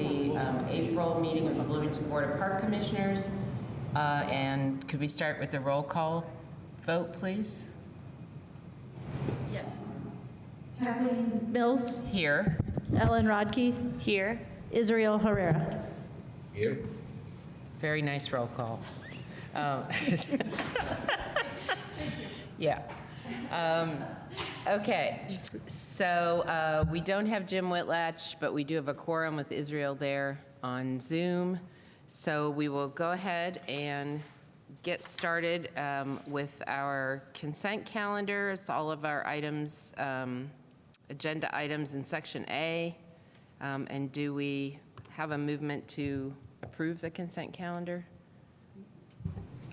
the April meeting of the Bloomington Board of Park Commissioners. And could we start with the roll call vote, please? Yes. Kathleen Mills. Here. Ellen Rodkey. Here. Israel Herrera. Here. Very nice roll call. Yeah. Okay, so we don't have Jim Whitlatch, but we do have a quorum with Israel there on Zoom. So we will go ahead and get started with our consent calendar. It's all of our items, agenda items in section A. And do we have a movement to approve the consent calendar?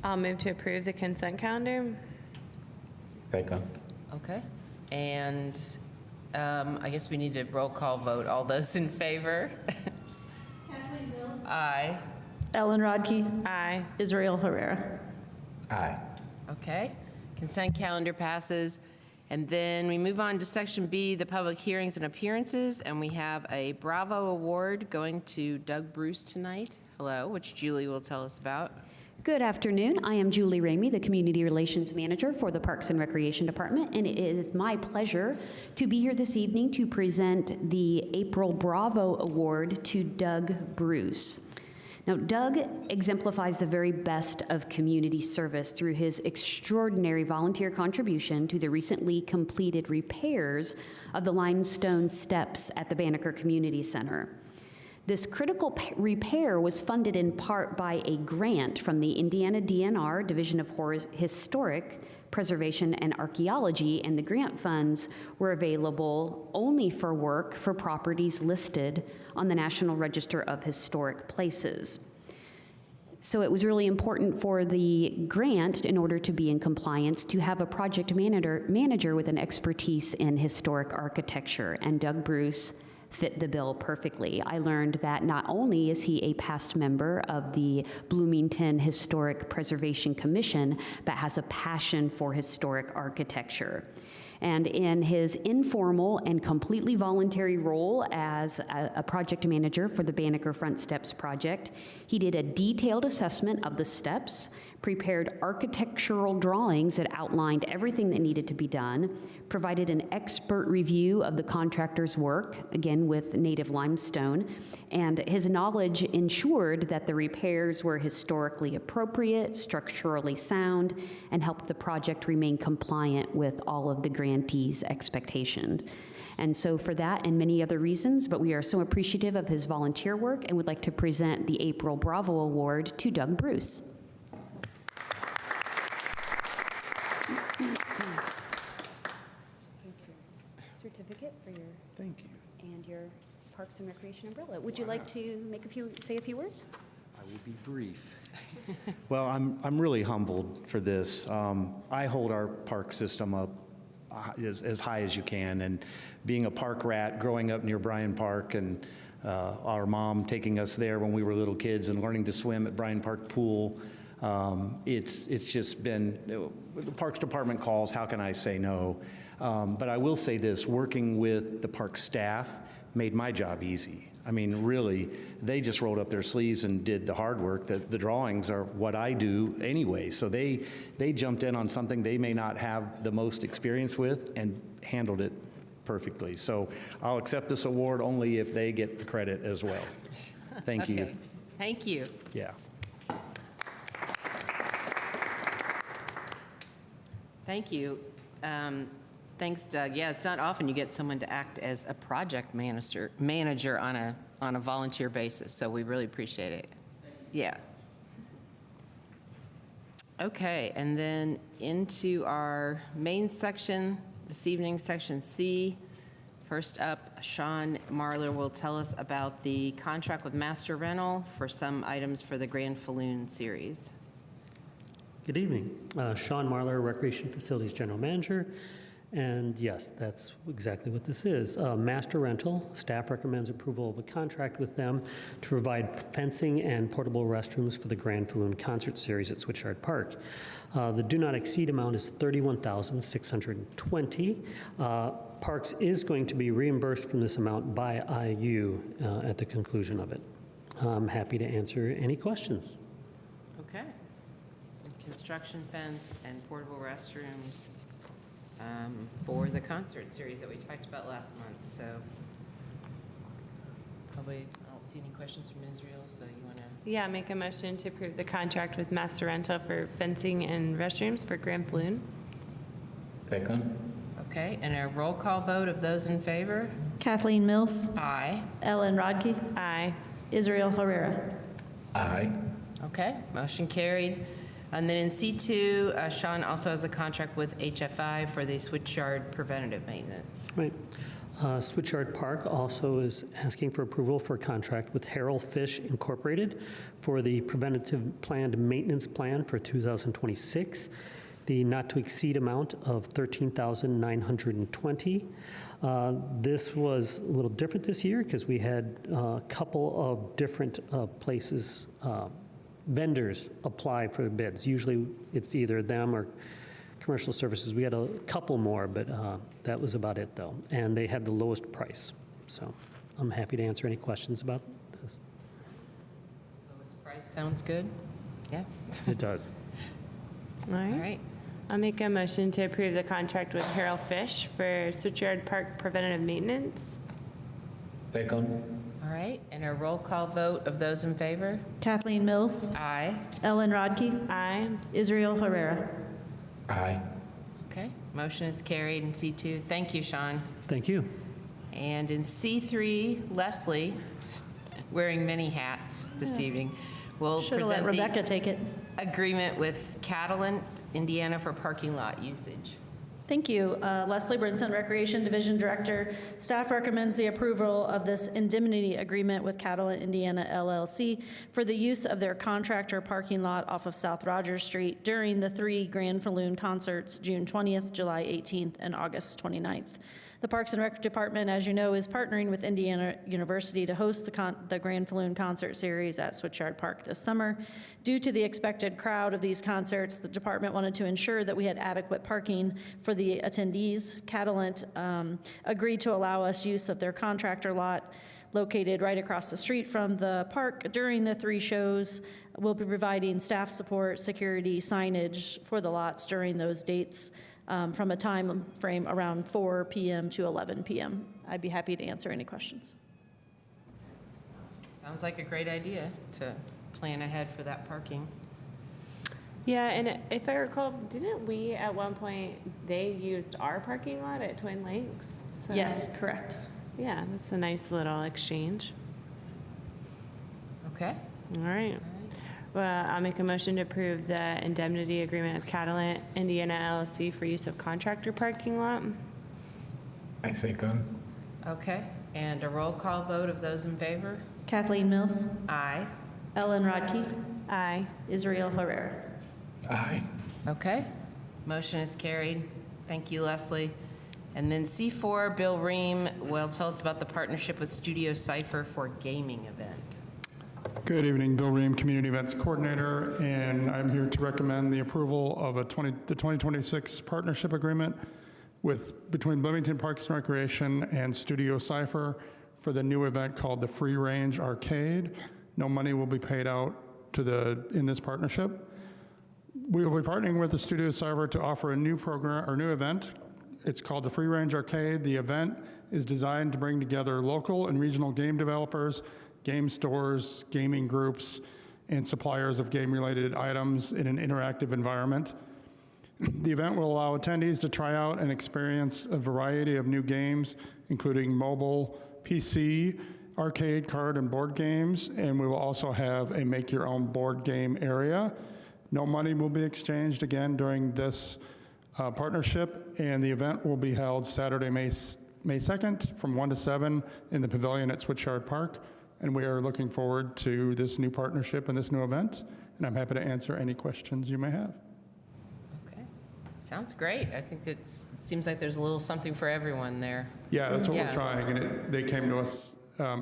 I'll move to approve the consent calendar. Second. Okay. And I guess we need a roll call vote. All those in favor? Kathleen Mills. Aye. Ellen Rodkey. Aye. Israel Herrera. Aye. Okay. Consent calendar passes. And then we move on to section B, the public hearings and appearances. And we have a Bravo Award going to Doug Bruce tonight. Hello, which Julie will tell us about. Good afternoon. I am Julie Ramey, the Community Relations Manager for the Parks and Recreation Department, and it is my pleasure to be here this evening to present the April Bravo Award to Doug Bruce. Now, Doug exemplifies the very best of community service through his extraordinary volunteer contribution to the recently completed repairs of the limestone steps at the Banneker Community Center. This critical repair was funded in part by a grant from the Indiana DNR Division of Historic Preservation and Archaeology, and the grant funds were available only for work for properties listed on the National Register of Historic Places. So it was really important for the grant, in order to be in compliance, to have a project manager with an expertise in historic architecture, and Doug Bruce fit the bill perfectly. I learned that not only is he a past member of the Bloomington Historic Preservation Commission, but has a passion for historic architecture. And in his informal and completely voluntary role as a project manager for the Banneker Front Steps project, he did a detailed assessment of the steps, prepared architectural drawings that outlined everything that needed to be done, provided an expert review of the contractor's work, again with native limestone, and his knowledge ensured that the repairs were historically appropriate, structurally sound, and helped the project remain compliant with all of the grantees' expectations. And so for that and many other reasons, but we are so appreciative of his volunteer work and would like to present the April Bravo Award to Doug Bruce. Certificate for your Thank you. and your Parks and Recreation umbrella. Would you like to say a few words? I will be brief. Well, I'm really humbled for this. I hold our park system up as high as you can, and being a park rat, growing up near Bryan Park, and our mom taking us there when we were little kids and learning to swim at Bryan Park Pool, it's just been, the Parks Department calls, how can I say no? But I will say this, working with the park staff made my job easy. I mean, really, they just rolled up their sleeves and did the hard work. The drawings are what I do anyway, so they jumped in on something they may not have the most experience with and handled it perfectly. So I'll accept this award only if they get the credit as well. Thank you. Thank you. Yeah. Thank you. Thanks, Doug. Yeah, it's not often you get someone to act as a project manager on a volunteer basis, so we really appreciate it. Yeah. Okay, and then into our main section this evening, section C. First up, Sean Marler will tell us about the contract with Master Rental for some items for the Grand Falloon series. Good evening. Sean Marler, Recreation Facilities General Manager. And yes, that's exactly what this is. Master rental, staff recommends approval of a contract with them to provide fencing and portable restrooms for the Grand Falloon Concert Series at Switchyard Park. The do not exceed amount is $31,620. Parks is going to be reimbursed from this amount by IU at the conclusion of it. I'm happy to answer any questions. Okay. Some construction fence and portable restrooms for the concert series that we talked about last month. So probably, I don't see any questions from Israel, so you want to? Yeah, make a motion to approve the contract with Master Rental for fencing and restrooms for Grand Falloon. Second. Okay, and a roll call vote of those in favor? Kathleen Mills, Aye. Ellen Rodkey, Aye. Israel Herrera. Aye. Okay, motion carried. And then in C2, Sean also has the contract with HFI for the switchyard preventative maintenance. Right. Switchyard Park also is asking for approval for a contract with Harrell Fish Incorporated for the preventative planned maintenance plan for 2026. The not-to-exceed amount of $13,920. This was a little different this year because we had a couple of different places, vendors apply for the bids. Usually it's either them or commercial services. We had a couple more, but that was about it though. And they had the lowest price. So I'm happy to answer any questions about this. Lowest price sounds good? Yeah? It does. All right. All right. I'll make a motion to approve the contract with Harrell Fish for Switchyard Park preventative maintenance. Second. All right, and a roll call vote of those in favor? Kathleen Mills, Aye. Ellen Rodkey, Aye. Israel Herrera. Aye. Okay, motion is carried in C2. Thank you, Sean. Thank you. And in C3, Leslie, wearing many hats this evening, will Should have let present Rebecca the take it. agreement with Catalent, Indiana for parking lot usage. Thank you. Leslie Brinson, Recreation Division Director. Staff recommends the approval of this indemnity agreement with Catalent Indiana LLC for the use of their contractor parking lot off of South Rogers Street during the 3 Grand Falloon concerts, June 20th, July 18th, and August 29th. The Parks and Rec Department, as you know, is partnering with Indiana University to host the Grand Falloon Concert Series at Switchyard Park this summer. Due to the expected crowd of these concerts, the department wanted to ensure that we had adequate parking for the attendees. Catalent agreed to allow us use of their contractor lot located right across the street from the park during the 3 shows. We'll be providing staff support, security, signage for the lots during those dates. From a time frame around 4 p.m. to 11 p.m. I'd be happy to answer any questions. Sounds like a great idea to plan ahead for that parking. Yeah, and if I recall, didn't we at one point, they used our parking lot at Twin Lakes? So, Yes, correct. Yeah, that's a nice little exchange. Okay. All right. Well, I'll make a motion to approve the indemnity agreement with Catalent Indiana LLC for use of contractor parking lot. I second. Okay, and a roll call vote of those in favor? Kathleen Mills, Aye. Ellen Rodkey, Aye. Israel Herrera. Aye. Okay, motion is carried. Thank you, Leslie. And then C4, Bill Ream will tell us about the partnership with Studio Cypher for gaming event. Good evening, Bill Ream, Community Events Coordinator, and I'm here to recommend the approval of the 2026 partnership agreement between Bloomington Parks and Recreation and Studio Cypher for the new event called the Free Range Arcade. No money will be paid out in this partnership. We will be partnering with the Studio Cypher to offer a new program or new event. It's called the Free Range Arcade. The event is designed to bring together local and regional game developers, game stores, gaming groups, and suppliers of game-related items in an interactive environment. The event will allow attendees to try out and experience a variety of new games, including mobile, PC, arcade, card, and board games, and we will also have a make-your-own board game area. No money will be exchanged again during this partnership, and the event will be held Saturday, May 2nd from 1 to 7 in the pavilion at Switchyard Park. And we are looking forward to this new partnership and this new event, and I'm happy to answer any questions you may have. Okay. Sounds great. I think it seems like there's a little something for everyone there. Yeah, that's what Yeah. we're trying, and they came to us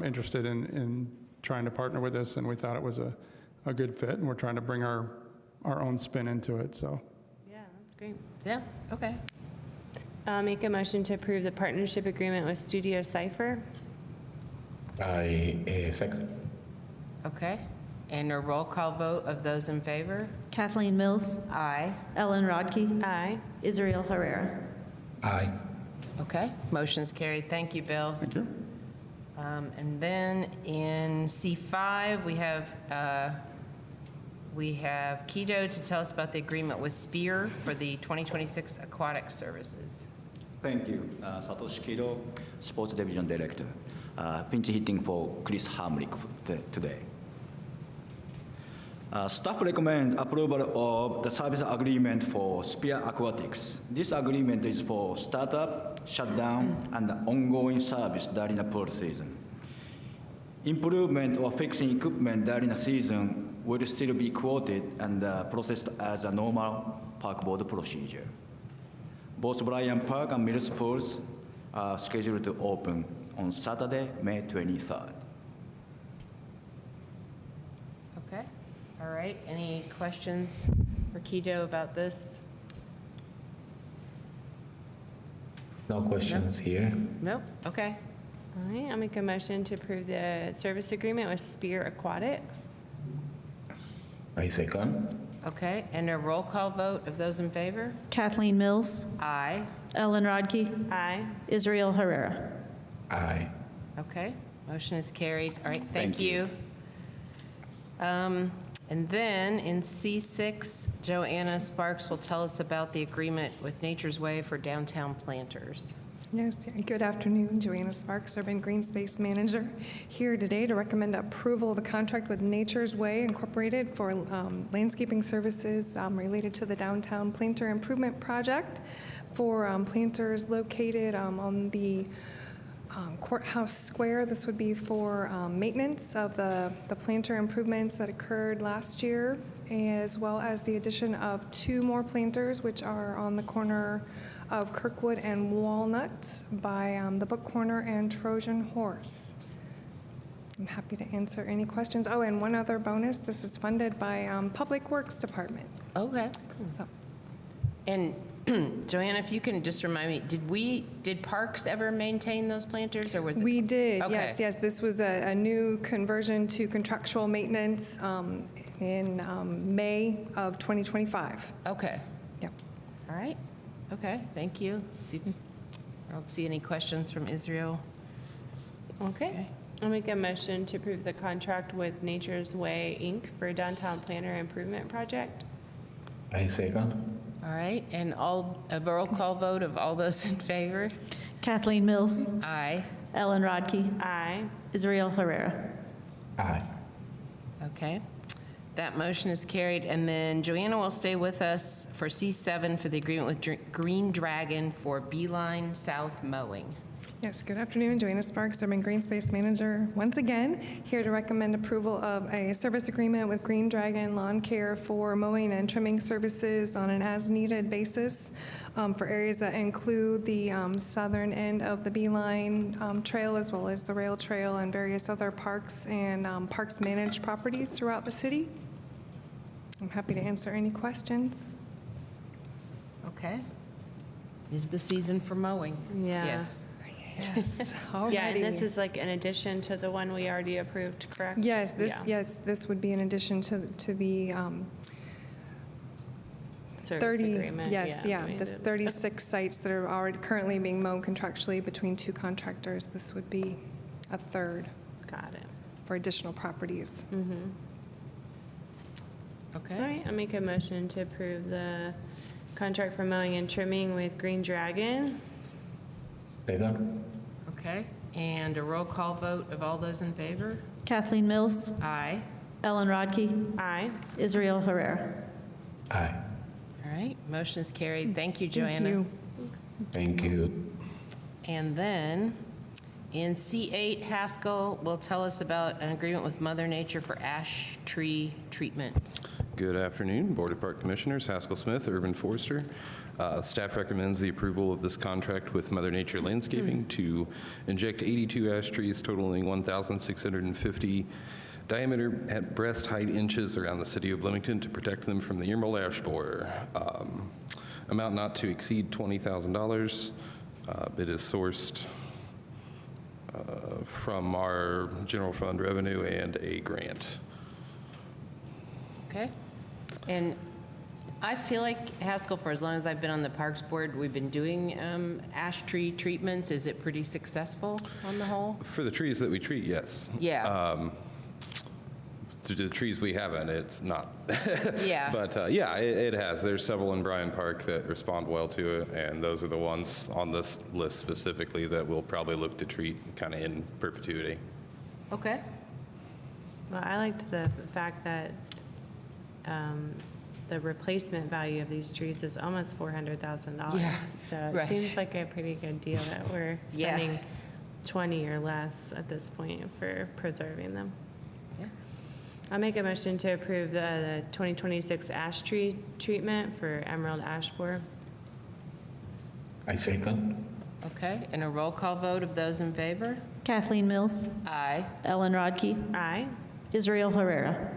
interested in trying to partner with us, and we thought it was a good fit, and we're trying to bring our own spin into it, so. Yeah, that's great. Yeah, okay. I'll make a motion to approve the partnership agreement with Studio Cypher. I second. Okay. And a roll call vote of those in favor? Kathleen Mills, Aye. Ellen Rodkey, Aye. Israel Herrera. Aye. Okay, motion is carried. Thank you, Bill. Thank you. And then in C5, we have Kido to tell us about the agreement with Spear for the 2026 aquatic services. Thank you. Satoshi Kido, Sports Division Director. Pinch hitting for Chris Hamrick today. Staff recommend approval of the service agreement for Spear Aquatics. This agreement is for startup, shutdown, and ongoing service during the pool season. Improvement or fixing equipment during the season will still be quoted and processed as a normal park board procedure. Both Bryant Park and Mills pools are scheduled to open on Saturday, May 23rd. Okay, all right. Any questions for Kido about this? No questions here. Nope, okay. All right, I'll make a motion to approve the service agreement with Spear Aquatics. I second. Okay, and a roll call vote of those in favor? Kathleen Mills, Aye. Ellen Rodkey, Aye. Israel Herrera. Aye. Okay, motion is carried. All right, thank Thank you. you. And then in C6, Joanna Sparks will tell us about the agreement with Nature's Way for downtown planters. Yes, yeah, good afternoon. Joanna Sparks, Urban Green Space Manager, here today to recommend approval of a contract with Nature's Way Incorporated for landscaping services related to the downtown planter improvement project for planters located on the Courthouse Square. This would be for maintenance of the planter improvements that occurred last year, as well as the addition of 2 more planters, which are on the corner of Kirkwood and Walnut by the Book Corner and Trojan Horse. I'm happy to answer any questions. Oh, and one other bonus, this is funded by Public Works Department. Okay. So, And Joanna, if you can just remind me, did Parks ever maintain those planters, or was it? we did, Okay. yes. This was a new conversion to contractual maintenance in May of 2025. Okay, Yep. all right. Okay, thank you. I don't see any questions from Israel. Okay. I'll make a motion to approve the contract with Nature's Way, Inc. for downtown planter improvement project. I second. All right, and a roll call vote of all those in favor? Kathleen Mills, Aye. Ellen Rodkey, Aye. Israel Herrera. Aye. Okay, that motion is carried. And then Joanna will stay with us for C7 for the agreement with Green Dragon for Beeline South mowing. Yes, good afternoon. Joanna Sparks, Urban Green Space Manager, once again, here to recommend approval of a service agreement with Green Dragon Lawn Care for mowing and trimming services on an as-needed basis for areas that include the southern end of the Beeline Trail, as well as the rail trail and various other parks and parks managed properties throughout the city. I'm happy to answer any questions. Okay. Is the season for mowing? Yeah. Yes. Yes, Yeah, and this alrighty. is like an addition to the one we already approved, correct? Yes, Yeah. this would be in addition to the Service 30, agreement. yes, yeah, we this did. 36 sites that are already currently being mowed contractually between 2 contractors. This would be a third Got it. for additional properties. All Okay. right, I'll make a motion to approve the contract for mowing and trimming with Green Dragon. Second. Okay, and a roll call vote of all those in favor? Kathleen Mills, Aye. Ellen Rodkey, Aye. Israel Herrera. Aye. All right, motion is carried. Thank you, Joanna. Thank you. Thank you. And then in C8, Haskell will tell us about an agreement with Mother Nature for ash tree treatment. Good afternoon, Board of Park Commissioners. Haskell Smith, Urban Forester. Staff recommends the approval of this contract with Mother Nature Landscaping to inject 82 ash trees totaling 1,650 diameter at breast height inches around the city of Bloomington to protect them from the emerald ash borer. Amount not to exceed $20,000. Bid is sourced from our general fund revenue and a grant. Okay. And I feel like, Haskell, for as long as I've been on the Parks Board, we've been doing ash tree treatments. Is it pretty successful on the whole? For the trees that we treat, yes. Yeah. To the trees we haven't, it's not. Yeah. But yeah, it has. There's several in Bryan Park that respond well to it, and those are the ones on this list specifically that we'll probably look to treat kind of in perpetuity. Okay. Well, I liked the fact that the replacement value of these trees is almost $400,000. Yeah, So it right. seems like a pretty good deal that we're Yeah. spending 20 or less at this point for preserving them. Yeah. I'll make a motion to approve the 2026 ash tree treatment for emerald ash borer. I second. Okay. And a roll call vote of those in favor? Kathleen Mills, Aye. Ellen Rodkey, Aye. Israel Herrera.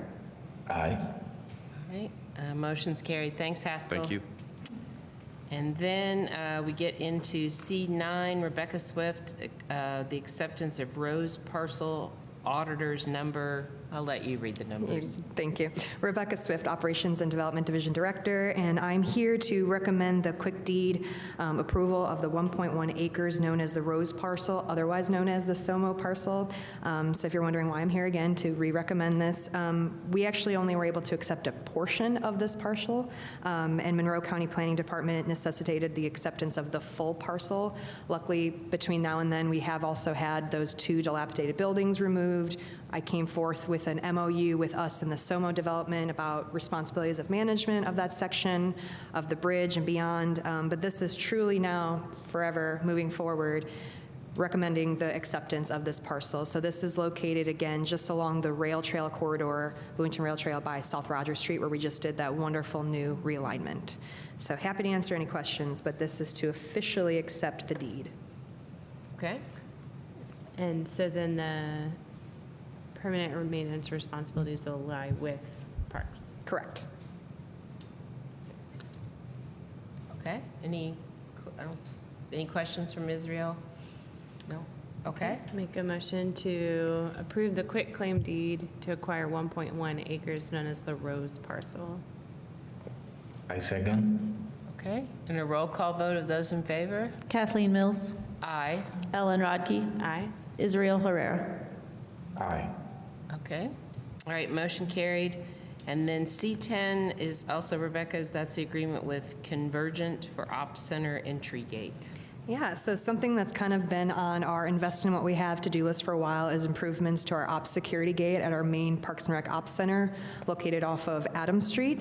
Aye. All right. Motion's carried. Thanks, Haskell. Thank you. And then we get into C9, Rebecca Swift, the acceptance of Rose Parcel Auditor's Number. I'll let you read the numbers. Thank you. Rebecca Swift, Operations and Development Division Director, and I'm here to recommend the quick deed approval of the 1.1 acres known as the Rose Parcel, otherwise known as the SOMO Parcel. So if you're wondering why I'm here again to re-recommend this, we actually only were able to accept a portion of this parcel, and Monroe County Planning Department necessitated the acceptance of the full parcel. Luckily, between now and then, we have also had those 2 dilapidated buildings removed. I came forth with an MOU with us and the SOMO development about responsibilities of management of that section of the bridge and beyond. But this is truly now, forever, moving forward, recommending the acceptance of this parcel. So this is located, again, just along the rail trail corridor, Bloomington Rail Trail by South Rogers Street, where we just did that wonderful new realignment. So happy to answer any questions, but this is to officially accept the deed. Okay. And so then the permanent maintenance responsibilities will lie with Parks. Correct. Okay. Any questions from Israel? No? Okay. Make a motion to approve the quit claim deed to acquire 1.1 acres known as the Rose Parcel. I second. Okay. And a roll call vote of those in favor? Kathleen Mills, Aye. Ellen Rodkey, Aye. Israel Herrera. Aye. Okay. All right, motion carried. And then C10 is also Rebecca's, that's the agreement with Convergent for Ops Center entry gate. Yeah, so something that's kind of been on our invest in what we have to-do list for a while is improvements to our ops security gate at our main Parks and Rec Ops Center located off of Adams Street.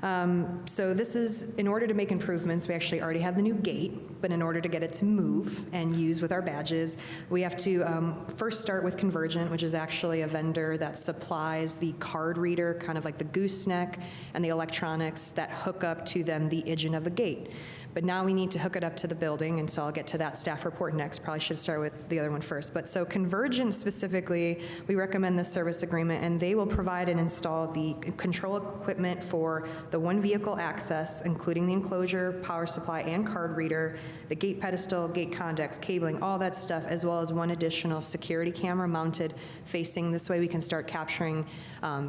So this is, in order to make improvements, we actually already have the new gate, but in order to get it to move and use with our badges, we have to first start with Convergent, which is actually a vendor that supplies the card reader, kind of like the gooseneck, and the electronics that hook up to then the engine of the gate. But now we need to hook it up to the building, and so I'll get to that staff report next. Probably should start with the other one first. But so Convergent specifically, we recommend this service agreement, and they will provide and install the control equipment for the one vehicle access, including the enclosure, power supply, and card reader, the gate pedestal, gate conducts, cabling, all that stuff, as well as one additional security camera mounted facing. This way we can start capturing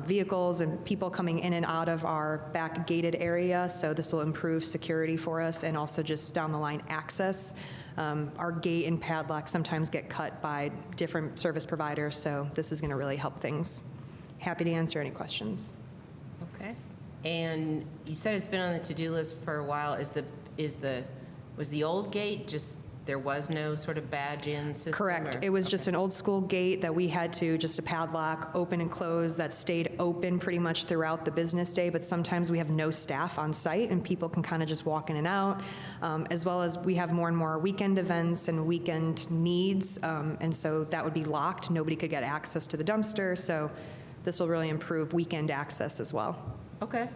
vehicles and people coming in and out of our back gated area. So this will improve security for us and also just down the line access. Our gate and padlock sometimes get cut by different service providers, so this is going to really help things. Happy to answer any questions. Okay. And you said it's been on the to-do list for a while. Was the old gate just, there was no sort of badge-in system? Correct. Or? It was just Okay. an old school gate that we had to, just a padlock, open and close, that stayed open pretty much throughout the business day, but sometimes we have no staff on site and people can kind of just walk in and out, as well as we have more and more weekend events and weekend needs, and so that would be locked. Nobody could get access to the dumpster, so this will really improve weekend access as well. Okay.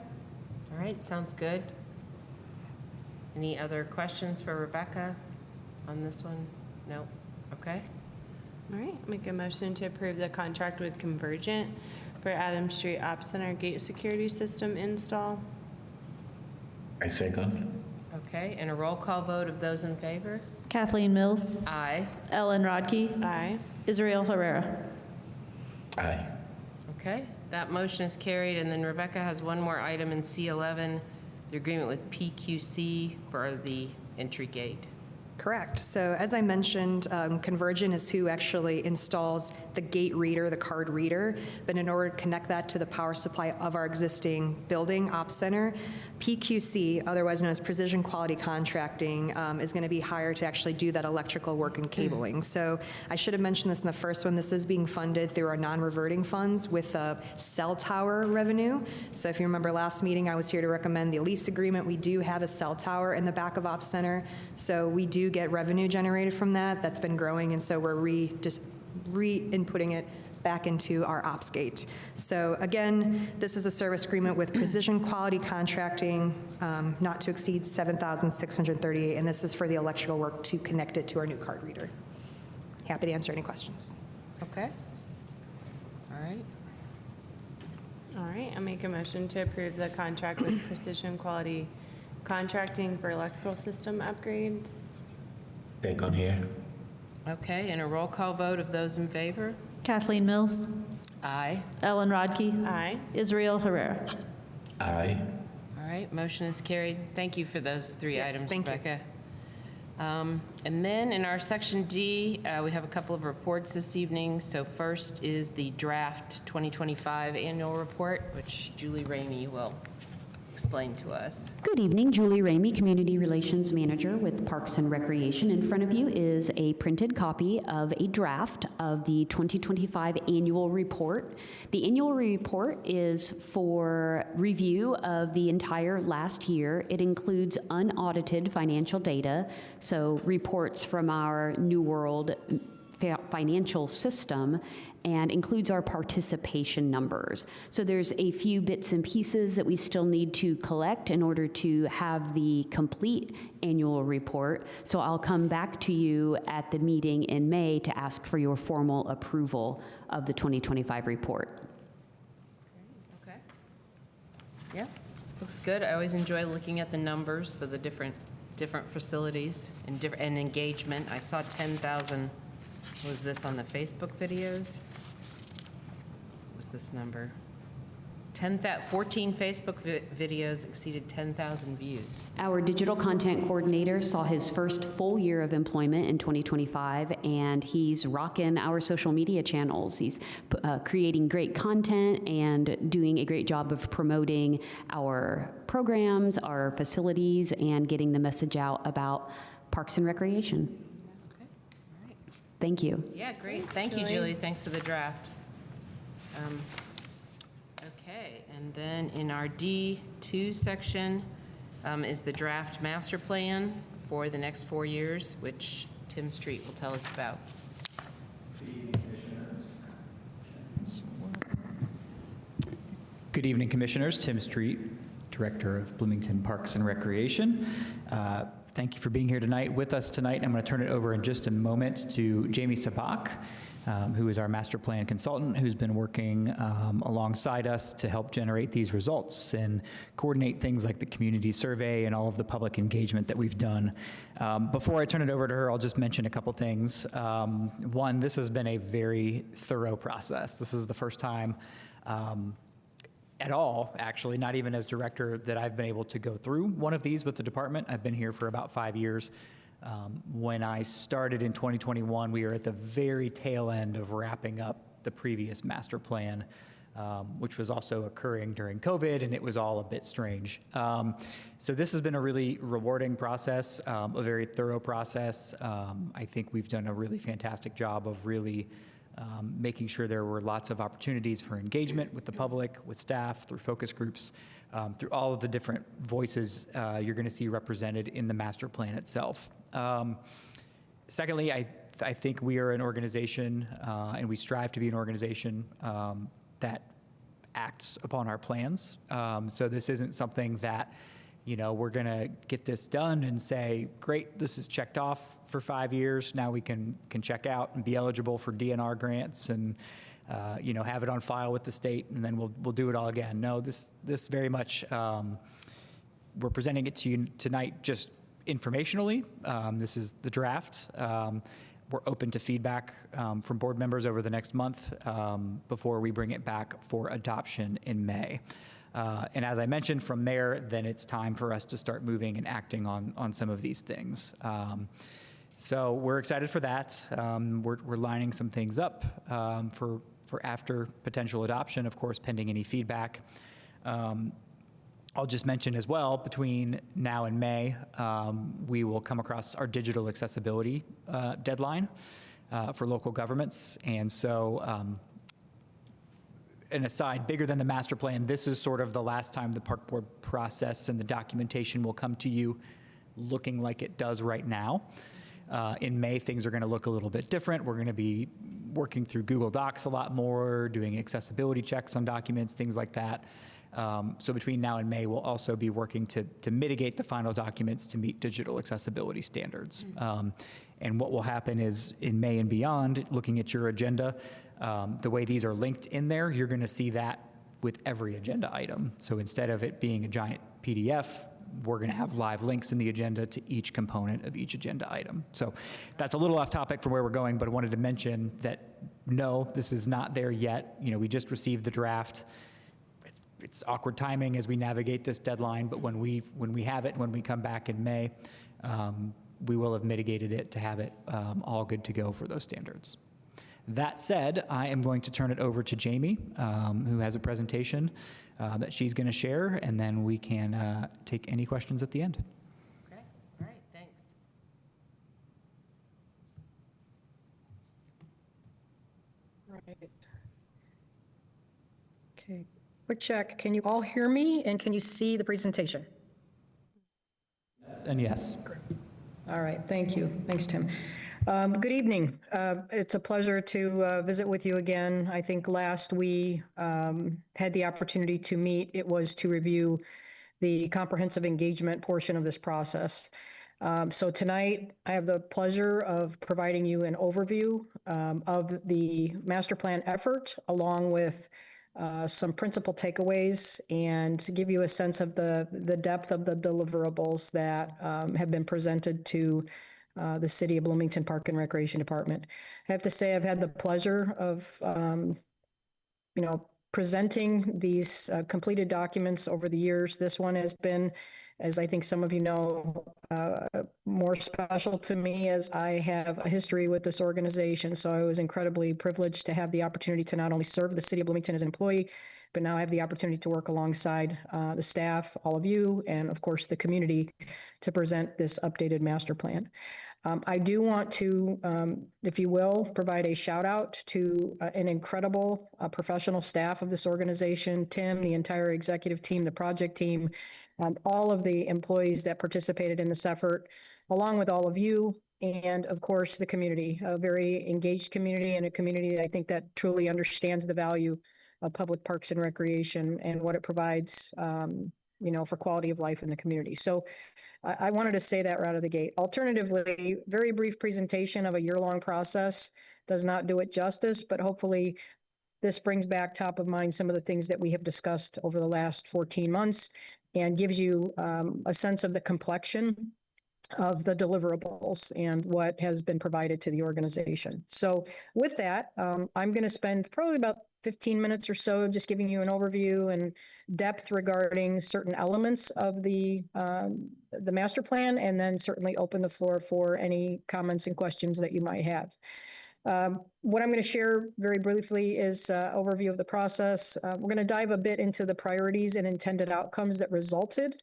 All right, sounds good. Any other questions for Rebecca on this one? No? Okay. All right, make a motion to approve the contract with Convergent for Adams Street Ops Center gate security system install. I second. Okay, and a roll call vote of those in favor? Kathleen Mills, Aye. Ellen Rodkey, Aye. Israel Herrera. Aye. Okay, that motion is carried, and then Rebecca has one more item in C11, the agreement with PQC for the entry gate. Correct. So as I mentioned, Convergent is who actually installs the gate reader, the card reader. But in order to connect that to the power supply of our existing building, Ops Center, PQC, otherwise known as Precision Quality Contracting, is going to be hired to actually do that electrical work and cabling. So I should have mentioned this in the first one. This is being funded through our non-reverting funds with a cell tower revenue. So if you remember last meeting, I was here to recommend the lease agreement. We do have a cell tower in the back of Ops Center. So we do get revenue generated from that. That's been growing, and so we're just re-inputting it back into our ops gate. So again, this is a service agreement with Precision Quality Contracting, not to exceed $7,638, and this is for the electrical work to connect it to our new card reader. Happy to answer any questions. Okay. All right. All right, I'll make a motion to approve the contract with Precision Quality Contracting for electrical system upgrades. Second here. Okay, and a roll call vote of those in favor? Kathleen Mills, Aye. Ellen Rodkey, Aye. Israel Herrera. Aye. All right, motion is carried. Thank you for those three Yes, items, thank you. Rebecca. And then in our section D, we have a couple of reports this evening. So first is the draft 2025 annual report, which Julie Ramey will explain to us. Good evening, Julie Ramey, Community Relations Manager with Parks and Recreation. In front of you is a printed copy of a draft of the 2025 annual report. The annual report is for review of the entire last year. It includes unaudited financial data, so reports from our New World financial system, and includes our participation numbers. So there's a few bits and pieces that we still need to collect in order to have the complete annual report. So I'll come back to you at the meeting in May to ask for your formal approval of the 2025 report. Okay. Yeah, looks good. I always enjoy looking at the numbers for the different facilities and engagement. I saw 10,000. Was this on the Facebook videos? What was this number? 14 Facebook videos exceeded 10,000 views. Our digital content coordinator saw his first full year of employment in 2025, and he's rocking our social media channels. He's creating great content and doing a great job of promoting our programs, our facilities, and getting the message out about Parks and Recreation. Thank you. Yeah, great. Thank you, Julie. Thanks for the draft. Okay, and then in our D2 section is the draft master plan for the next 4 years, which Tim Street will tell us about. Good evening, Commissioners. Tim Street, Director of Bloomington Parks and Recreation. Thank you for being here tonight with us tonight. I'm going to turn it over in just a moment to Jamie Sabak, who is our master plan consultant, who's been working alongside us to help generate these results and coordinate things like the community survey and all of the public engagement that we've done. Before I turn it over to her, I'll just mention a couple things. One, this has been a very thorough process. This is the first time at all, actually, not even as director, that I've been able to go through one of these with the department. I've been here for about 5 years. When I started in 2021, we were at the very tail end of wrapping up the previous master plan, which was also occurring during COVID, and it was all a bit strange. So this has been a really rewarding process, a very thorough process. I think we've done a really fantastic job of really making sure there were lots of opportunities for engagement with the public, with staff, through focus groups, through all of the different voices you're going to see represented in the master plan itself. Secondly, I think we are an organization, and we strive to be an organization that act upon our plans. So this isn't something that, we're going to get this done and say, great, this is checked off for 5 years. Now we can check out and be eligible for DNR grants and, have it on file with the state, and then we'll do it all again. No, this very much, we're presenting it to you tonight just informationally. This is the draft. We're open to feedback from board members over the next month before we bring it back for adoption in May. And as I mentioned, from there, then it's time for us to start moving and acting on some of these things. So we're excited for that. We're lining some things up for after potential adoption, of course, pending any feedback. I'll just mention as well, between now and May, we will come across our digital accessibility deadline for local governments. And so, an aside, bigger than the master plan, this is sort of the last time the park board process and the documentation will come to you looking like it does right now. In May, things are going to look a little bit different. We're going to be working through Google Docs a lot more, doing accessibility checks on documents, things like that. So between now and May, we'll also be working to mitigate the final documents to meet digital accessibility standards. And what will happen is in May and beyond, looking at your agenda, the way these are linked in there, you're going to see that with every agenda item. So instead of it being a giant PDF, we're going to have live links in the agenda to each component of each agenda item. So that's a little off topic from where we're going, but I wanted to mention that no, this is not there yet. We just received the draft. It's awkward timing as we navigate this deadline, but when we have it, when we come back in May, we will have mitigated it to have it all good to go for those standards. That said, I am going to turn it over to Jamie, who has a presentation that she's going to share, and then we can take any questions at the end. Okay, all right, thanks. Right. Okay, quick check. Can you all hear me, and can you see the presentation? And yes. All right, thank you. Thanks, Tim. Good evening. It's a pleasure to visit with you again. I think last we had the opportunity to meet. It was to review the comprehensive engagement portion of this process. So tonight, I have the pleasure of providing you an overview of the master plan effort, along with some principal takeaways, and to give you a sense of the depth of the deliverables that have been presented to the City of Bloomington Park and Recreation Department. I have to say I've had the pleasure of, presenting these completed documents over the years. This one has been, as I think some of you know, more special to me, as I have a history with this organization. So I was incredibly privileged to have the opportunity to not only serve the City of Bloomington as an employee, but now I have the opportunity to work alongside the staff, all of you, and of course the community to present this updated master plan. I do want to, if you will, provide a shout out to an incredible professional staff of this organization, Tim, the entire executive team, the project team, all of the employees that participated in this effort, along with all of you, and of course the community, a very engaged community, and a community I think that truly understands the value of public parks and recreation and what it provides, for quality of life in the community. So I wanted to say that right out of the gate. Alternatively, very brief presentation of a year-long process does not do it justice, but hopefully this brings back top of mind some of the things that we have discussed over the last 14 months and gives you a sense of the complexion of the deliverables and what has been provided to the organization. So with that, I'm going to spend probably about 15 minutes or so just giving you an overview and depth regarding certain elements of the master plan, and then certainly open the floor for any comments and questions that you might have. What I'm going to share very briefly is an overview of the process. We're going to dive a bit into the priorities and intended outcomes that resulted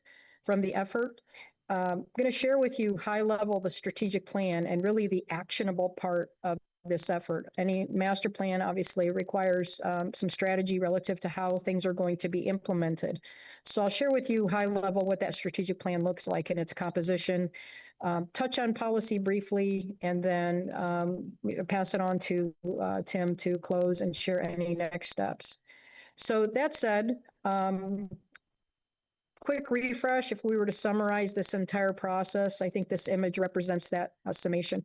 from the effort. I'm going to share with you high level the strategic plan and really the actionable part of this effort. Any master plan obviously requires some strategy relative to how things are going to be implemented. So I'll share with you high level what that strategic plan looks like in its composition, touch on policy briefly, and then pass it on to Tim to close and share any next steps. So that said, quick refresh, if we were to summarize this entire process, I think this image represents that summation.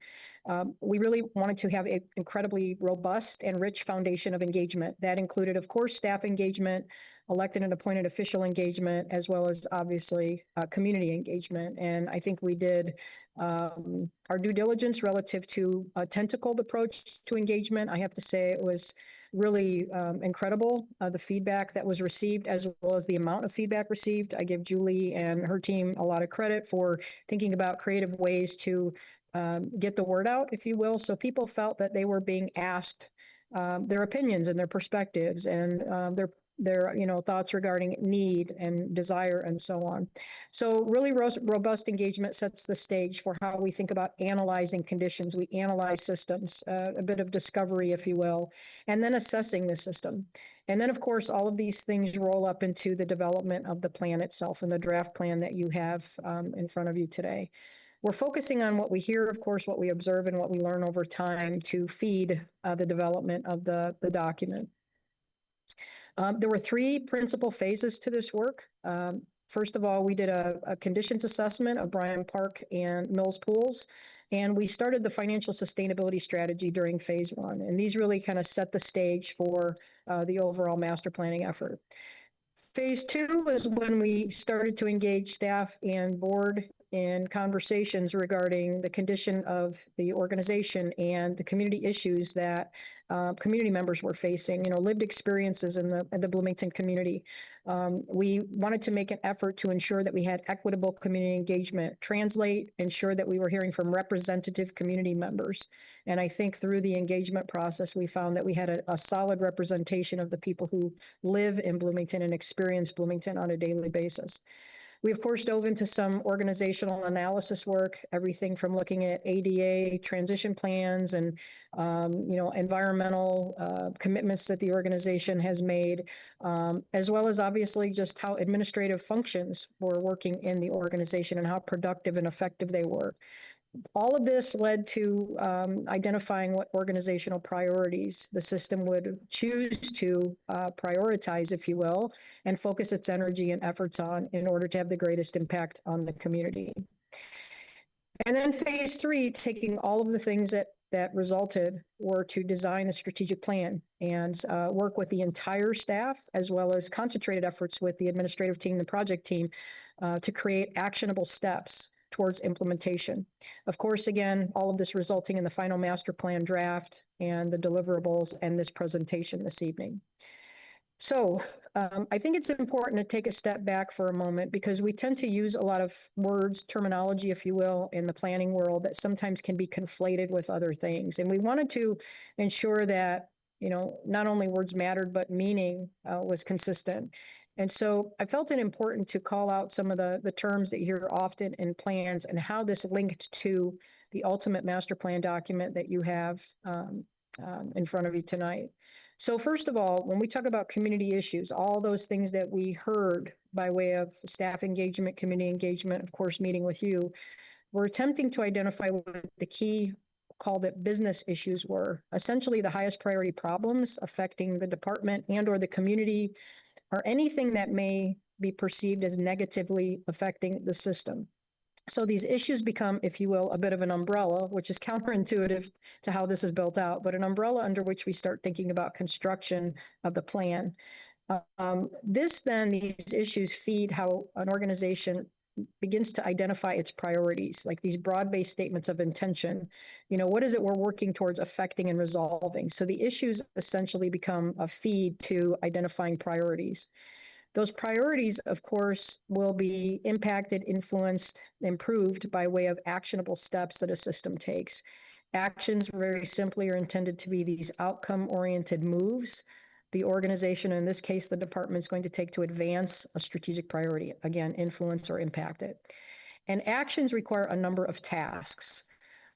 We really wanted to have an incredibly robust and rich foundation of engagement. That included, of course, staff engagement, elected and appointed official engagement, as well as obviously community engagement. And I think we did our due diligence relative to a tentacled approach to engagement. I have to say it was really incredible, the feedback that was received, as well as the amount of feedback received. I give Julie and her team a lot of credit for thinking about creative ways to get the word out, if you will. So people felt that they were being asked their opinions and their perspectives and their thoughts regarding need and desire and so on. So really robust engagement sets the stage for how we think about analyzing conditions. We analyze systems, a bit of discovery, if you will, and then assessing the system. And then, of course, all of these things roll up into the development of the plan itself and the draft plan that you have in front of you today. We're focusing on what we hear, of course, what we observe, and what we learn over time to feed the development of the document. There were three principal phases to this work. First of all, we did a conditions assessment of Bryan Park and Mills Pools, and we started the financial sustainability strategy during phase one. And these really kind of set the stage for the overall master planning effort. Phase two was when we started to engage staff and board in conversations regarding the condition of the organization and the community issues that community members were facing, lived experiences in the Bloomington community. We wanted to make an effort to ensure that we had equitable community engagement, ensure that we were hearing from representative community members. And I think through the engagement process, we found that we had a solid representation of the people who live in Bloomington and experience Bloomington on a daily basis. We, of course, dove into some organizational analysis work, everything from looking at ADA transition plans and, environmental commitments that the organization has made, as well as obviously just how administrative functions were working in the organization and how productive and effective they were. All of this led to identifying what organizational priorities the system would choose to prioritize, if you will, and focus its energy and efforts on in order to have the greatest impact on the community. And then phase three, taking all of the things that resulted, were to design the strategic plan and work with the entire staff, as well as concentrated efforts with the administrative team, the project team, to create actionable steps towards implementation. Of course, again, all of this resulting in the final master plan draft and the deliverables and this presentation this evening. So I think it's important to take a step back for a moment because we tend to use a lot of words, terminology, if you will, in the planning world that sometimes can be conflated with other things. And we wanted to ensure that, not only words mattered, but meaning was consistent. And so I felt it important to call out some of the terms that you hear often in plans and how this linked to the ultimate master plan document that you have in front of you tonight. So first of all, when we talk about community issues, all those things that we heard by way of staff engagement, community engagement, of course, meeting with you, we're attempting to identify what the key, called it business issues, were. Essentially the highest priority problems affecting the department and or the community, or anything that may be perceived as negatively affecting the system. So these issues become, if you will, a bit of an umbrella, which is counterintuitive to how this is built out, but an umbrella under which we start thinking about construction of the plan. These issues feed how an organization begins to identify its priorities, like these broad-based statements of intention. What is it we're working towards affecting and resolving? So the issues essentially become a feed to identifying priorities. Those priorities, of course, will be impacted, influenced, improved by way of actionable steps that a system takes. Actions, very simply, are intended to be these outcome-oriented moves the organization, in this case, the department, is going to take to advance a strategic priority, again, influence or impact it. And actions require a number of tasks.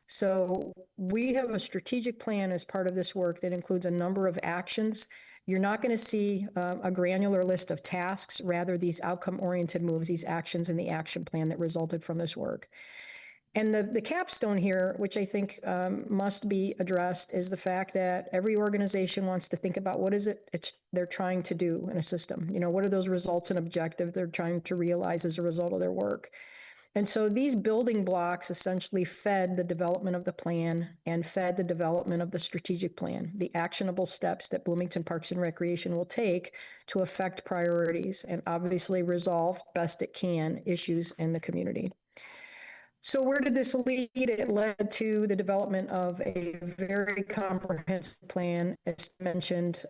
So we have a strategic plan as part of this work that includes a number of actions. You're not going to see a granular list of tasks, rather these outcome-oriented moves, these actions in the action plan that resulted from this work. And the capstone here, which I think must be addressed, is the fact that every organization wants to think about what is it they're trying to do in a system. You know, what are those results and objectives they're trying to realize as a result of their work? And so these building blocks essentially fed the development of the plan and fed the development of the strategic plan, the actionable steps that Bloomington Parks and Recreation will take to affect priorities and obviously resolve best it can issues in the community. So where did this lead? It led to the development of a very comprehensive plan. As mentioned,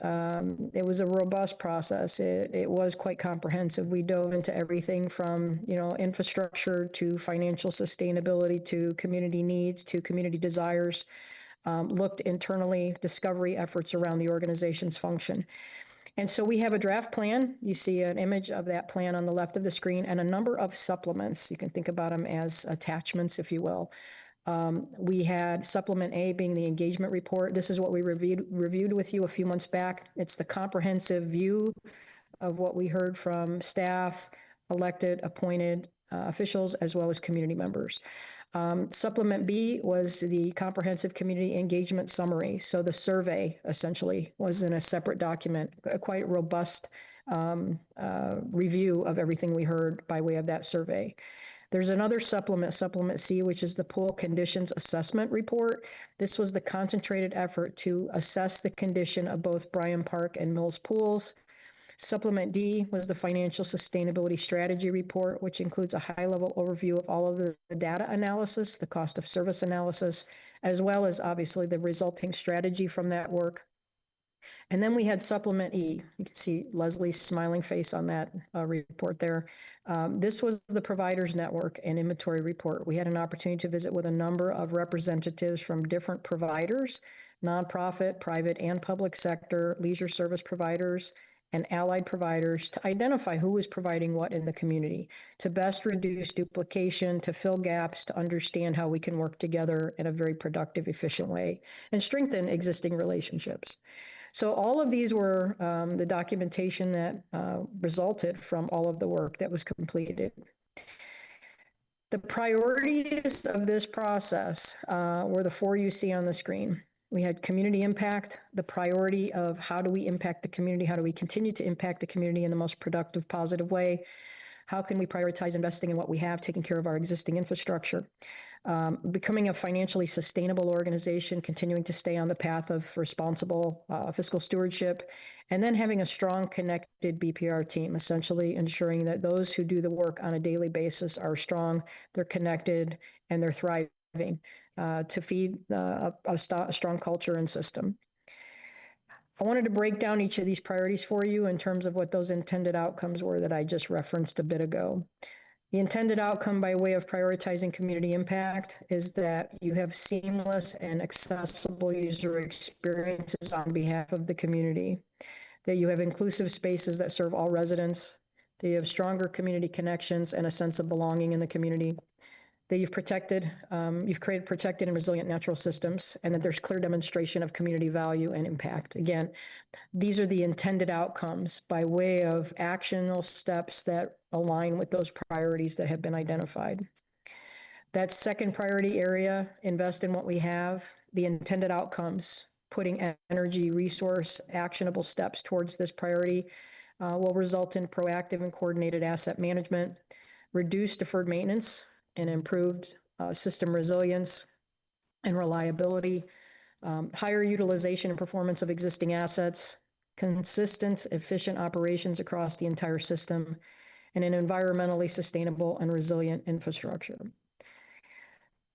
it was a robust process. It was quite comprehensive. We dove into everything from, you know, infrastructure to financial sustainability to community needs to community desires, looked internally, discovery efforts around the organization's function. And so we have a draft plan. You see an image of that plan on the left of the screen and a number of supplements. You can think about them as attachments, if you will. We had supplement A being the engagement report. This is what we reviewed with you a few months back. It's the comprehensive view of what we heard from staff, elected, appointed officials, as well as community members. Supplement B was the comprehensive community engagement summary. So the survey essentially was in a separate document, a quite robust review of everything we heard by way of that survey. There's another supplement, Supplement C, which is the pool conditions assessment report. This was the concentrated effort to assess the condition of both Bryan Park and Mills pools. Supplement D was the financial sustainability strategy report, which includes a high-level overview of all of the data analysis, the cost of service analysis, as well as obviously the resulting strategy from that work. And then we had Supplement E. You can see Leslie's smiling face on that report there. This was the providers network and inventory report. We had an opportunity to visit with a number of representatives from different providers, nonprofit, private and public sector, leisure service providers, and allied providers to identify who is providing what in the community, to best reduce duplication, to fill gaps, to understand how we can work together in a very productive, efficient way, and strengthen existing relationships. So all of these were the documentation that resulted from all of the work that was completed. The priorities of this process were the four you see on the screen. We had community impact, the priority of how do we impact the community, how do we continue to impact the community in the most productive, positive way, how can we prioritize investing in what we have, taking care of our existing infrastructure, becoming a financially sustainable organization, continuing to stay on the path of responsible fiscal stewardship, and then having a strong, connected BPR team, essentially ensuring that those who do the work on a daily basis are strong, they're connected, and they're thriving. To feed a strong culture and system. I wanted to break down each of these priorities for you in terms of what those intended outcomes were that I just referenced a bit ago. The intended outcome by way of prioritizing community impact is that you have seamless and accessible user experiences on behalf of the community, that you have inclusive spaces that serve all residents, that you have stronger community connections and a sense of belonging in the community, that you've created protected and resilient natural systems, and that there's clear demonstration of community value and impact. Again, these are the intended outcomes by way of actionable steps that align with those priorities that have been identified. That second priority area, invest in what we have, the intended outcomes, putting energy, resource, actionable steps towards this priority will result in proactive and coordinated asset management, reduce deferred maintenance, and improved system resilience and reliability, higher utilization and performance of existing assets, consistent, efficient operations across the entire system, and an environmentally sustainable and resilient infrastructure.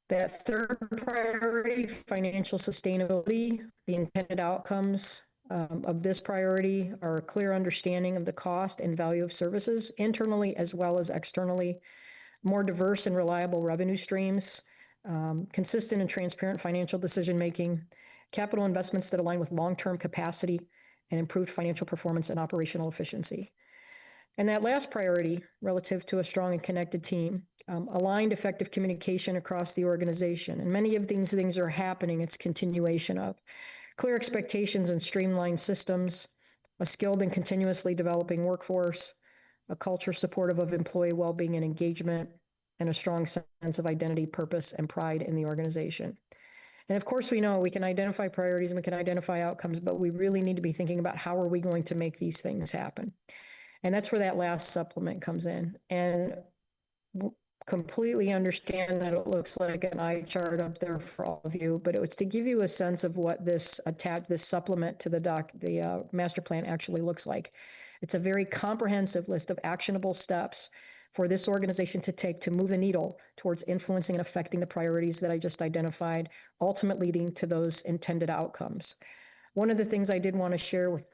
That third priority, financial sustainability, the intended outcomes of this priority are a clear understanding of the cost and value of services, internally as well as externally, more diverse and reliable revenue streams, consistent and transparent financial decision-making, capital investments that align with long-term capacity, and improved financial performance and operational efficiency. And that last priority, relative to a strong and connected team, aligned effective communication across the organization. And many of these things are happening. It's continuation of clear expectations and streamlined systems, a skilled and continuously developing workforce, a culture supportive of employee well-being and engagement, and a strong sense of identity, purpose, and pride in the organization. And of course, we know we can identify priorities and we can identify outcomes, but we really need to be thinking about how are we going to make these things happen. And that's where that last supplement comes in. And completely understand that it looks like an eye chart up there for all of you, but it was to give you a sense of what this supplement to the master plan actually looks like. It's a very comprehensive list of actionable steps for this organization to take to move the needle towards influencing and affecting the priorities that I just identified, ultimately leading to those intended outcomes. One of the things I did want to share with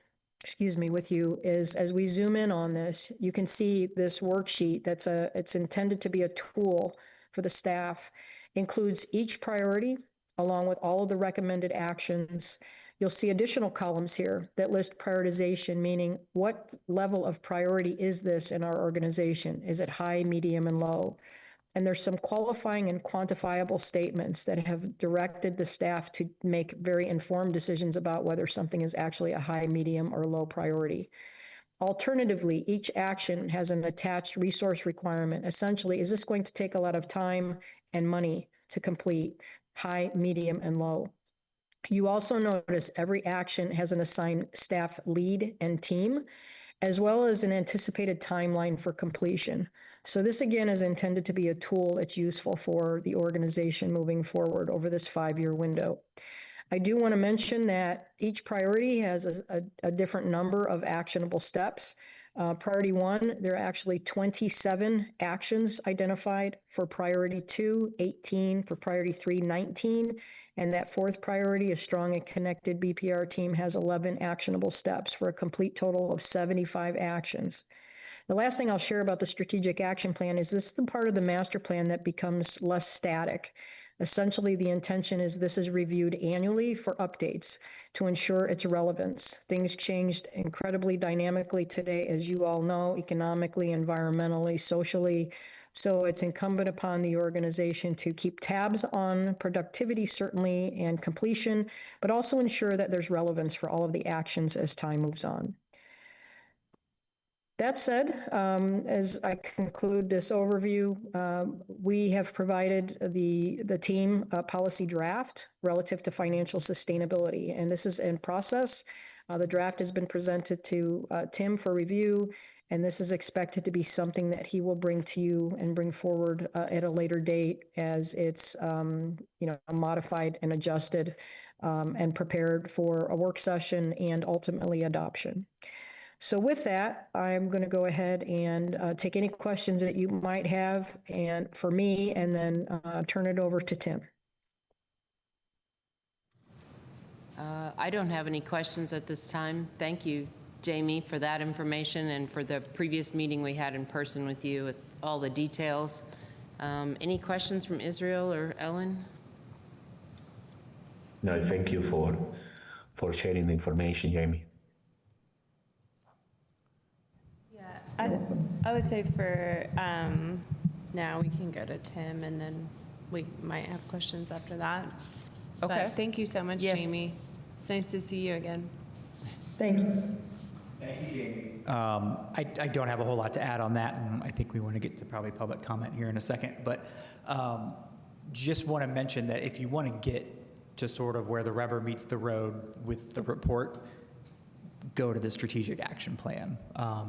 you is as we zoom in on this, you can see this worksheet it's intended to be a tool for the staff, includes each priority along with all of the recommended actions. You'll see additional columns here that list prioritization, meaning what level of priority is this in our organization? Is it high, medium, and low? And there's some qualifying and quantifiable statements that have directed the staff to make very informed decisions about whether something is actually a high, medium, or low priority. Alternatively, each action has an attached resource requirement. Essentially, is this going to take a lot of time and money to complete, high, medium, and low? You also notice every action has an assigned staff lead and team, as well as an anticipated timeline for completion. So this, again, is intended to be a tool that's useful for the organization moving forward over this 5-year window. I do want to mention that each priority has a different number of actionable steps. Priority 1, there are actually 27 actions identified. For priority 2, 18. For priority 3, 19. And that fourth priority, a strong and connected BPR team, has 11 actionable steps for a complete total of 75 actions. The last thing I'll share about the strategic action plan is this is the part of the master plan that becomes less static. Essentially, the intention is this is reviewed annually for updates to ensure its relevance. Things changed incredibly dynamically today, as you all know, economically, environmentally, socially. So it's incumbent upon the organization to keep tabs on productivity, certainly, and completion, but also ensure that there's relevance for all of the actions as time moves on. That said, as I conclude this overview, we have provided the team a policy draft relative to financial sustainability, and this is in process. The draft has been presented to Tim for review, and this is expected to be something that he will bring to you and bring forward at a later date as it's modified and adjusted and prepared for a work session and ultimately adoption. So with that, I'm going to go ahead and take any questions that you might have and for me, and then turn it over to Tim. I don't have any questions at this time. Thank you, Jamie, for that information and for the previous meeting we had in person with you with all the details. Any questions from Israel or Ellen? No, thank you for sharing the information, Jamie. I would say for now we can go to Tim and then we might have questions after that. Okay. But thank you so much, Yes. Jamie. It's nice to see you again. Thank you. Thank you, Jamie. I don't have a whole lot to add on that, and I think we want to get to probably public comment here in a second, but just want to mention that if you want to get to sort of where the rubber meets the road with the report, go to the strategic action plan,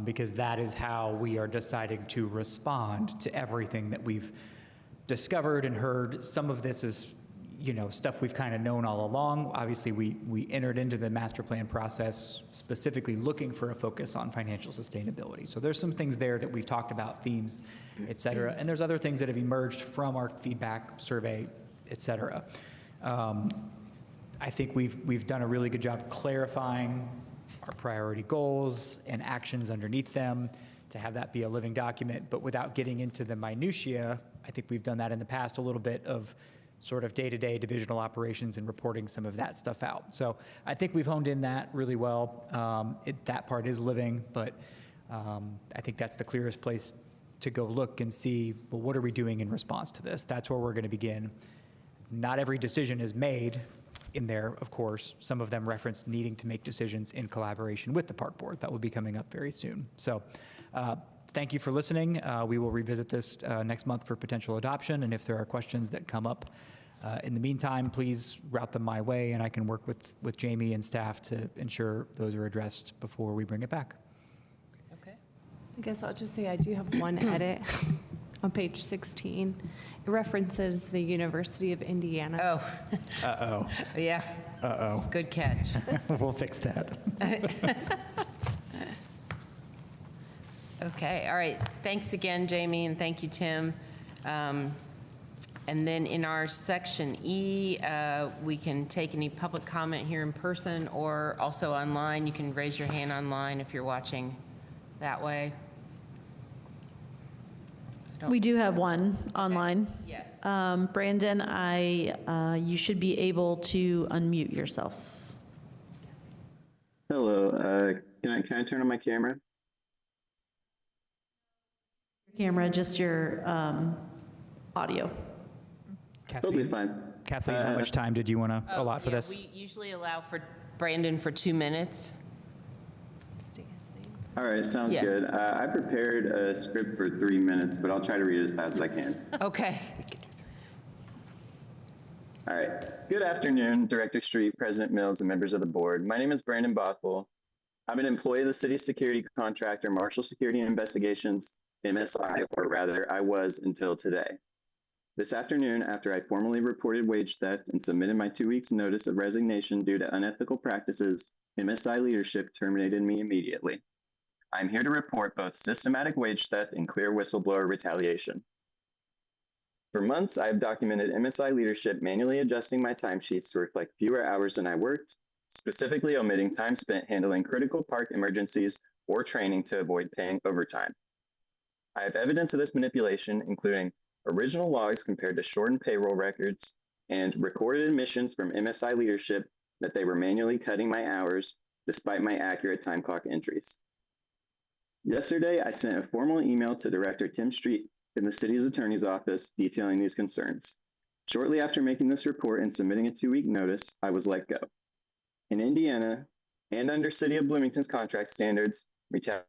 because that is how we are deciding to respond to everything that we've discovered and heard. Some of this is, stuff we've kind of known all along. Obviously, we entered into the master plan process specifically looking for a focus on financial sustainability. So there's some things there that we've talked about, themes, et cetera. And there's other things that have emerged from our feedback survey, et cetera. I think we've done a really good job clarifying our priority goals and actions underneath them to have that be a living document, but without getting into the minutia. I think we've done that in the past, a little bit of sort of day-to-day divisional operations and reporting some of that stuff out. So I think we've honed in that really well. That part is living, but I think that's the clearest place to go look and see, well, what are we doing in response to this? That's where we're going to begin. Not every decision is made in there, of course. Some of them reference needing to make decisions in collaboration with the park board. That will be coming up very soon. So Thank you for listening. We will revisit this next month for potential adoption, and if there are questions that come up in the meantime, please route them my way, and I can work with Jamie and staff to ensure those are addressed before we bring it back. Okay. I guess I'll just say I do have one edit on page 16. It references the University of Indiana. Oh, Uh-oh. yeah. Uh-oh. Good catch. We'll fix that. Okay, all right. Thanks again, Jamie, and thank you, Tim. And then in our section E, we can take any public comment here in person or also online. You can raise your hand online if you're watching that way. We do have one online. Yes. Brandon, you should be able to unmute yourself. Hello, can I turn on my camera? Camera, just your audio. Totally fine. Kathleen, how much time did you want to allot for this? We usually allow for Brandon for 2 minutes. All right, sounds Yeah. good. I prepared a script for 3 minutes, but I'll try to read it as fast as I can. Okay. All right. Good afternoon, Director Street, President Mills, and members of the board. My name is Brandon Bothwell. I'm an employee of the city security contractor, Marshall Security and Investigations, MSI, or rather, I was until today. This afternoon, after I formally reported wage theft and submitted my 2 weeks notice of resignation due to unethical practices, MSI leadership terminated me immediately. I'm here to report both systematic wage theft and clear whistleblower retaliation. For months, I have documented MSI leadership manually adjusting my timesheets to reflect fewer hours than I worked, specifically omitting time spent handling critical park emergencies or training to avoid paying overtime. I have evidence of this manipulation, including original logs compared to shortened payroll records and recorded admissions from MSI leadership that they were manually cutting my hours despite my accurate time clock entries. Yesterday, I sent a formal email to Director Tim Street in the city's attorney's office detailing these concerns. Shortly after making this report and submitting a 2-week notice, I was let go. In Indiana, and under City of Bloomington's contract standards, retaliation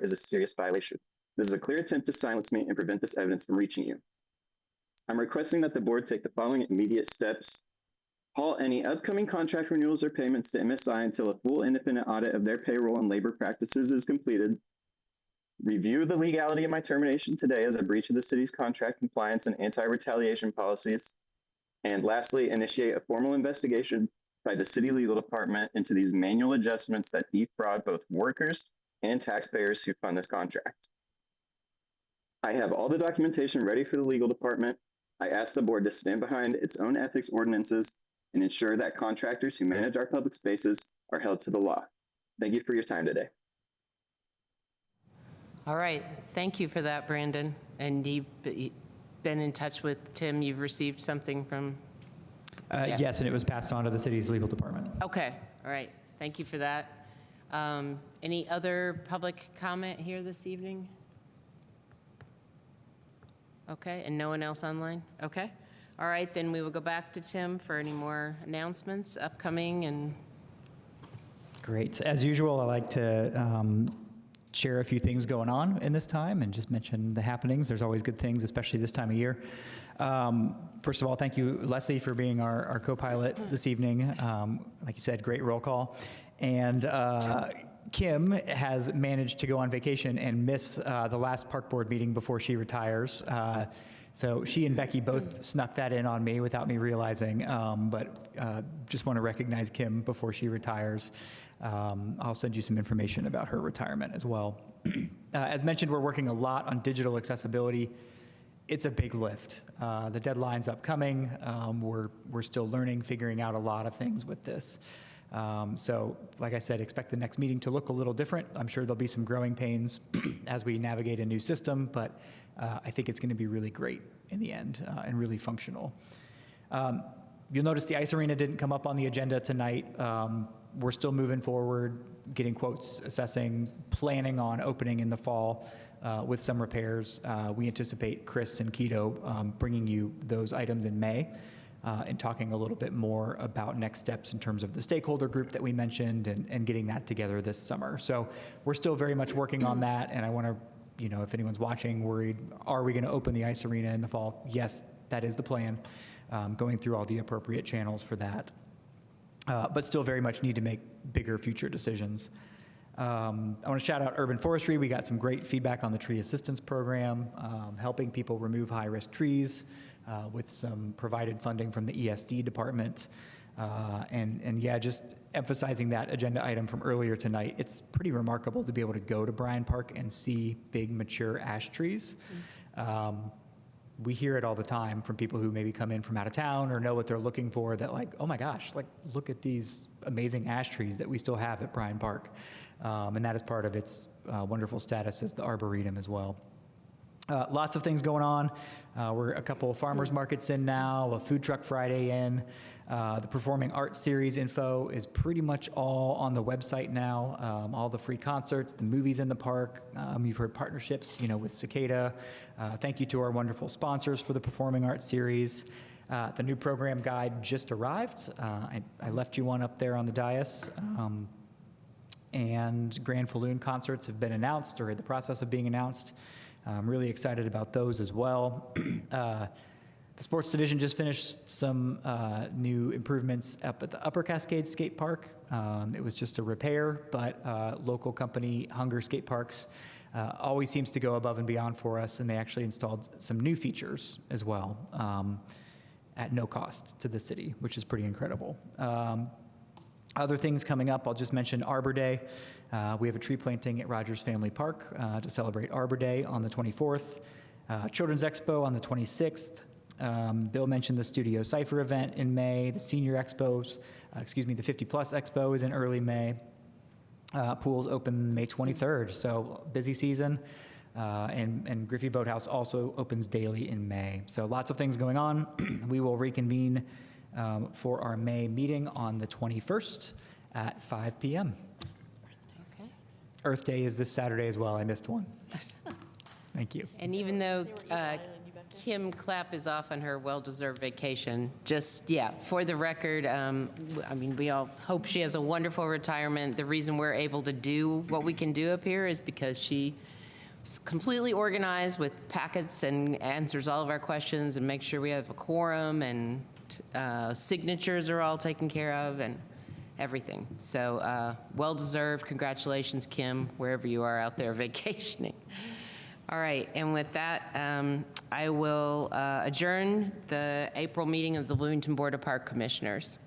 is a serious violation. This is a clear attempt to silence me and prevent this evidence from reaching you. I'm requesting that the board take the following immediate steps. Halt any upcoming contract renewals or payments to MSI until a full independent audit of their payroll and labor practices is completed. Review the legality of my termination today as a breach of the city's contract compliance and anti-retaliation policies. And lastly, initiate a formal investigation by the city legal department into these manual adjustments that defraud both workers and taxpayers who fund this contract. I have all the documentation ready for the legal department. I ask the board to stand behind its own ethics ordinances and ensure that contractors who manage our public spaces are held to the law. Thank you for your time today. All right. Thank you for that, Brandon. And you've been in touch with Tim. You've received something from? Yes, and it was passed on to the city's legal department. Okay. All right. Thank you for that. Any other public comment here this evening? Okay. And no one else online? Okay. All right. Then we will go back to Tim for any more announcements upcoming and. Great. As usual, I like to share a few things going on in this time and just mention the happenings. There's always good things, especially this time of year. First of all, thank you, Leslie, for being our co-pilot this evening. Like you said, great roll call. And Kim has managed to go on vacation and miss the last park board meeting before she retires. So she and Becky both snuck that in on me without me realizing, but just want to recognize Kim before she retires. I'll send you some information about her retirement as well. As mentioned, we're working a lot on digital accessibility. It's a big lift. The deadline's upcoming. We're still learning, figuring out a lot of things with this. So, like I said, expect the next meeting to look a little different. I'm sure there'll be some growing pains as we navigate a new system, but I think it's going to be really great in the end and really functional. You'll notice the ice arena didn't come up on the agenda tonight. We're still moving forward, getting quotes, assessing, planning on opening in the fall with some repairs. We anticipate Chris and Keto bringing you those items in May. and talking a little bit more about next steps in terms of the stakeholder group that we mentioned and getting that together this summer. So we're still very much working on that, and I want to, you know, if anyone's watching worried, are we going to open the ice arena in the fall? Yes, that is the plan, going through all the appropriate channels for that. But still very much need to make bigger future decisions. I want to shout out Urban Forestry. We got some great feedback on the tree assistance program, helping people remove high-risk trees with some provided funding from the ESD department. And yeah, just emphasizing that agenda item from earlier tonight. It's pretty remarkable to be able to go to Bryan Park and see big mature ash trees. We hear it all the time from people who maybe come in from out of town or know what they're looking for, that like, oh my gosh, like look at these amazing ash trees that we still have at Bryan Park. And that is part of its wonderful status as the Arboretum as well. Lots of things going on. We're a couple of farmers markets in now, a food truck Friday in. The Performing Arts Series info is pretty much all on the website now. All the free concerts, the movies in the park. You've heard partnerships, you know, with Cicada. Thank you to our wonderful sponsors for the Performing Arts Series. The new program guide just arrived. I left you one up there on the dais. And Grand Falloon concerts have been announced or in the process of being announced. I'm really excited about those as well. The sports division just finished some new improvements up at the Upper Cascades Skate Park. It was just a repair, but local company Hunger Skate Parks always seems to go above and beyond for us, and they actually installed some new features as well at no cost to the city, which is pretty incredible. Other things coming up, I'll just mention Arbor Day. We have a tree planting at Rogers Family Park to celebrate Arbor Day on the 24th. Children's Expo on the 26th. Bill mentioned the Studio Cypher event in May. The Senior Expos, the 50 Plus Expo is in early May. Pools open May 23rd, so busy season. And Griffey Boathouse also opens daily in May. So lots of things going on. We will reconvene for our May meeting on the 21st at 5 p.m. Okay. Earth Day is this Saturday as well. I missed one. Thank you. And even though Kim Clapp is off on her well-deserved vacation, just, yeah, for the record, I mean, we all hope she has a wonderful retirement. The reason we're able to do what we can do up here is because she is completely organized with packets and answers all of our questions and makes sure we have a quorum and signatures are all taken care of and everything. So well-deserved. Congratulations, Kim, wherever you are out there vacationing. All right, and with that, I will adjourn the April meeting of the Bloomington Board of Park Commissioners.